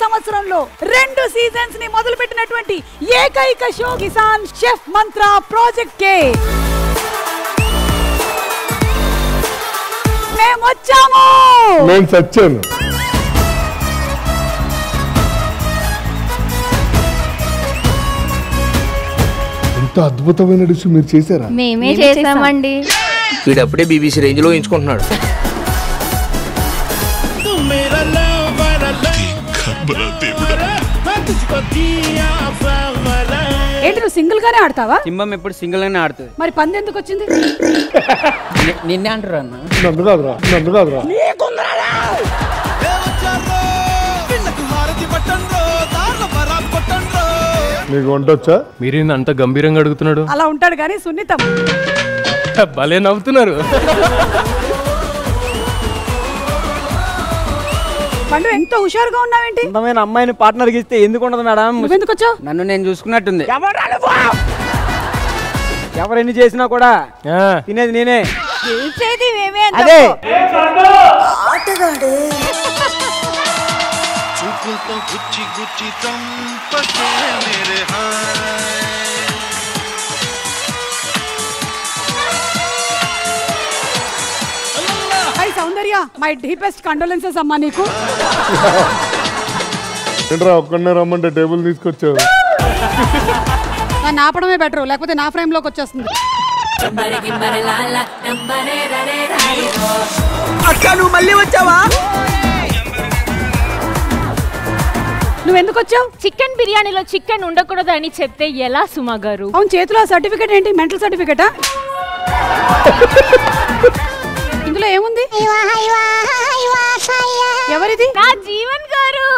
సంవత్సరంలో 2 సీజన్స్ ని మొదలు పెట్టినటువంటి ఏకైక షో కిసాన్ షెఫ్ మంత్ర ప్రాజెక్ట్ కే మేము వచ్చాము. నేను సచ్చాను. ఎంత అద్భుతమైన డిష్ మీరు చేశారా? మేమే చేసామండి. వీడప్పుడే బీబీసీ రేంజ్ లో ఎంచుకుంటున్నాడు. ఏంటి నువ్వు సింగిల్ గానే ఆడతావా? సింహం ఎప్పుడు సింగిల్ గానే ఆడుతుంది. మరి పంది ఎందుకు వచ్చింది? నిన్నే అంటారు అన్న. నన్ను కాదురా. నీకు వంట వచ్చా? మీరేంది అంత గంభీరంగా అడుగుతున్నాడు? అలా ఉంటాడు కానీ సున్నితం. భలే నవ్వుతున్నారు. పండు ఎంత హుషారుగా ఉన్నావేంటి? అందమైన అమ్మాయిని పార్ట్నర్ ఇస్తే ఎందుకు ఉండదు మేడం? ఎందుకు వచ్చావు? నన్ను నేను చూసుకున్నట్టుంది. ఎవరెన్ని చేసినా కూడా తినేది నేనే. అదే సౌందర్య, మై డీపెస్ట్ కండోలెన్సెస్ అమ్మా నీకు. ఏంట్రా ఒక్కడనే రమ్మంటే టేబుల్ తీసుకొచ్చావు? నన్ను ఆపడమే బెటర్, లేకపోతే నా ఫ్రేమ్ లోకి వచ్చేస్తుంది. అక్క నువ్వు మళ్ళీ వచ్చావా? నువ్వెందుకు వచ్చావు? చికెన్ బిర్యానీలో చికెన్ ఉండకూడదు అని చెప్తే ఎలా సుమా గారు? అవును, చేతిలో సర్టిఫికేట్ ఏంటి? మెంటల్ సర్టిఫికేటా? ఇందులో ఏముంది? ఎవరిది? నా జీవన్ గారు.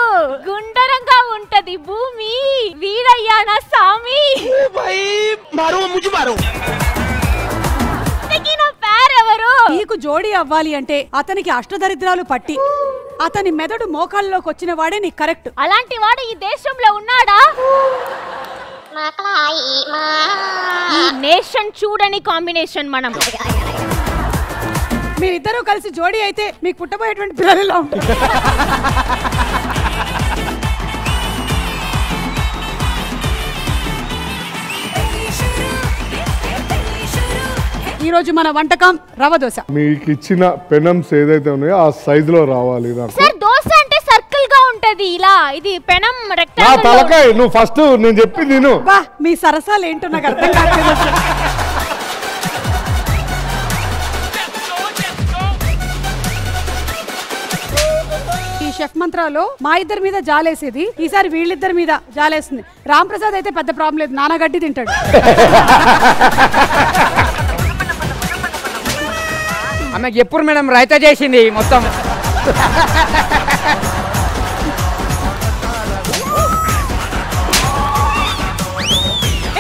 గుండరంగా ఉంటది భూమి, వీరయ్యా నా సామి. నీకు జోడీ అవ్వాలి అంటే అతనికి అష్టదరిద్రాలు పట్టి అతని మెదడు మోకాల్లోకి వచ్చిన వాడే నీకు కరెక్ట్. అలాంటి వాడు ఈ దేశంలో ఉన్నాడా? ఈ నేషన్ చూడని కాంబినేషన్ మనం. మీరిద్దరూ కలిసి జోడీ అయితే మీకు పుట్టబోయేటువంటి పిల్లలు ఎలా ఉంటారు? ఈ రోజు మన వంటకం రవ దోశ. మీకు ఇచ్చిన పెనమ్స్ ఏదైతే ఉన్నాయో ఆ సైజ్ లో రావాలి. సార్ దోశ అంటే సర్కిల్ గా ఉంటది, ఇలా ఇది పెనం రెక్టాంగిల్. తలకాయ నువ్వు ఫస్ట్ నేను చెప్పింది నేను. బా మీ సరసాలు ఏంటో నాకు అర్థం కావట్లేదు. ఈ షెఫ్ మంత్రాలో మా ఇద్దరి మీద జాలేసేది, ఈసారి వీళ్ళిద్దరి మీద జాలేస్తుంది. రామ్ ప్రసాద్ అయితే పెద్ద ప్రాబ్లం లేదు, నానగడ్డి తింటాడు. ఆమెకి ఎప్పుడు మేడం రైతా చేసింది మొత్తం.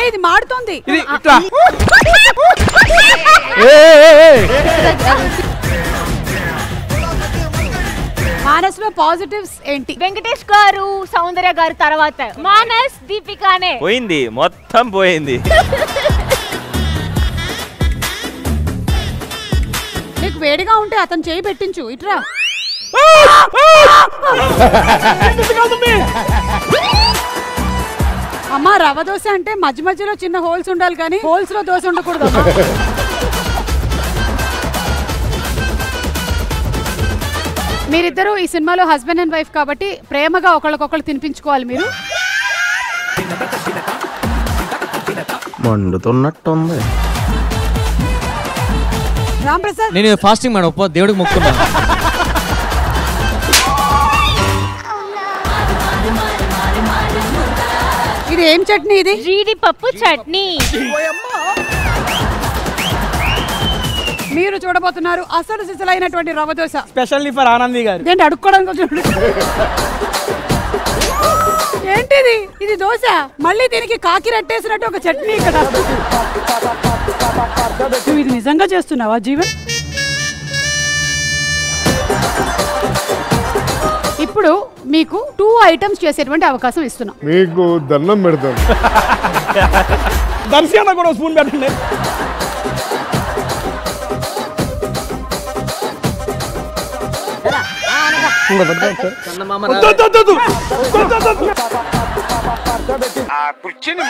ఇది మాడుతోంది. ఇది ఇట్లా మానస్ లో పాజిటివ్స్ ఏంటి? వెంకటేష్ గారు, సౌందర్య గారు తర్వాత మానస్, దీపికానే పోయింది, మొత్తం పోయింది. నీకు వేడిగా ఉంటే అతను చేయి పెట్టించు. ఇట్రా. అమ్మా రవ దోశ అంటే మధ్య మధ్యలో చిన్న హోల్స్ ఉండాలి కానీ హోల్స్ లో దోశ ఉండకూడదు. మీరిద్దరూ ఈ సినిమాలో హస్బెండ్ అండ్ వైఫ్ కాబట్టి ప్రేమగా ఒకళ్ళకొకళ్ళు తినిపించుకోవాలి. మీరు మండుతున్నట్టుంది. రామ్ ప్రసాద్, నేను ఫాస్టింగ్ మేడం, దేవుడికి మొక్కున్నాను. ఇది ఏం చట్నీ? ఇది జీడిపప్పు చట్నీ. మీరు చూడబోతున్నారు అసలు సిసలైనటువంటి రవ దోశ, స్పెషల్లీ ఫర్ ఆనంది గారు. ఏంటి అడుక్కోవడానికి చూడండి. ఏంటిది? ఇది దోశ, మళ్ళీ దీనికి కాకి రట్టేసినట్టు ఒక చట్నీ ఇక్కడ. నువ్వు ఇది నిజంగా చేస్తున్నావా జీవన్? ఇప్పుడు మీకు 2 ఐటమ్స్ చేసేటువంటి అవకాశం ఇస్తున్నాం. మీకు దండం పెడతాను. దర్శన కూడా స్పూన్ పెట్టండి. కుర్చీని